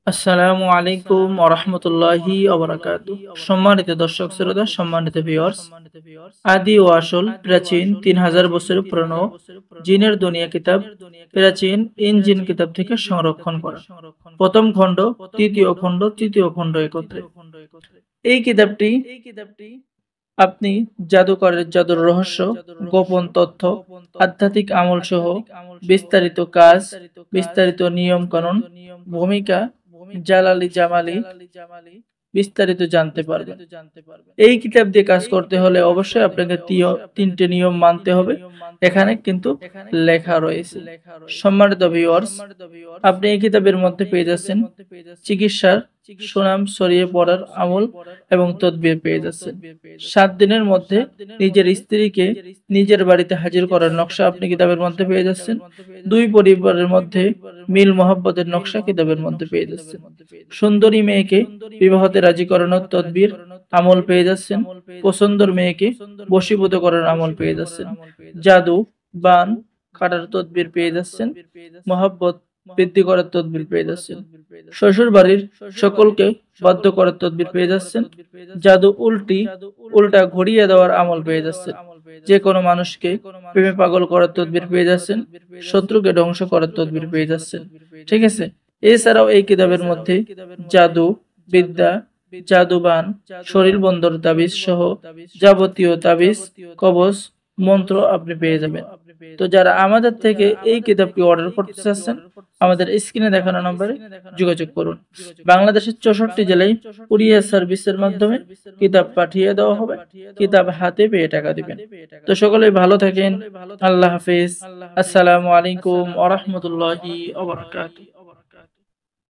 আসসালামু আলাইকুম ওয়া রাহমাতুল্লাহি ওয়া বারাকাতুহু। সম্মানিত দর্শক শ্রোতা, সম্মানিত ভিউয়ার্স, আদি ও আসল প্রাচীন ৩০০০ বছরের পুরনো জিনের দুনিয়া কিতাব, প্রাচীন ইঞ্জিন কিতাব থেকে সংরক্ষণ করা প্রথম খণ্ড, তৃতীয় খণ্ড, তৃতীয় খণ্ড একত্রে। এই কিতাবটি আপনি জাদুকরের জাদুর রহস্য, গোপন তথ্য, আধ্যাত্মিক আমল সহ বিস্তারিত কাজ, বিস্তারিত নিয়ম কানুন, ভূমিকা, জালালি জামালি বিস্তারিত জানতে পারবেন। এই কিতাব দিয়ে কাজ করতে হলে অবশ্যই আপনাকে তিনটে নিয়ম মানতে হবে। এখানে কিন্তু লেখা রয়েছে। সম্মানিত ভিউয়ার্স, আপনি এই কিতাবের মধ্যে পেয়ে যাচ্ছেন চিকিৎসার সুনাম ছড়িয়ে পড়ার আমল এবং তদবির পেয়ে যাচ্ছেন। 7 দিনের মধ্যে নিজের স্ত্রীকে নিজের বাড়িতে হাজির করার নকশা আপনি কিতাবের মধ্যে পেয়ে যাচ্ছেন। 2 পরিবারের মধ্যে মিল মহব্বতের নকশা কিতাবের মধ্যে পেয়ে যাচ্ছেন। সুন্দরী মেয়েকে বিবাহতে রাজি করানোর তদবির আমল পেয়ে যাচ্ছেন। পছন্দর মেয়েকে বশীভূত করার আমল পেয়ে যাচ্ছেন। জাদু, বান কাটার তদবির পেয়ে যাচ্ছেন। মহব্বত বৃদ্ধি করার তদবির পেয়ে যাচ্ছেন। শ্বশুর বাড়ির সকলকে বাধ্য করার তদবির পেয়ে যাচ্ছেন। জাদু উল্টা ঘুরিয়ে দেওয়ার আমল পেয়ে যাচ্ছেন। যে কোনো মানুষকে প্রেমে পাগল করার তদবির পেয়ে যাচ্ছেন। শত্রুকে ধ্বংস করার তদবির পেয়ে যাচ্ছেন। ঠিক আছে। এছাড়াও এই কিতাবের মধ্যে জাদু বিদ্যা, জাদুবান, শরীর বন্দর তাবিজ সহ যাবতীয় তাবিজ, কবচ, মন্ত্র আপনি পেয়ে যাবেন। তো যারা আমাদের থেকে এই কিতাবটি অর্ডার করতে চাচ্ছেন, আমাদের স্ক্রিনে দেখানো নম্বরে যোগাযোগ করুন। বাংলাদেশের 64 জেলায় কুরিয়ার সার্ভিসের মাধ্যমে কিতাব পাঠিয়ে দেওয়া হবে। কিতাব হাতে পেয়ে টাকা দিবেন। তো সকলেই ভালো থাকেন। আল্লাহ হাফেজ। আসসালামু আলাইকুম ওয়া রাহমাতুল্লাহি ওয়া বারাকাতুহু।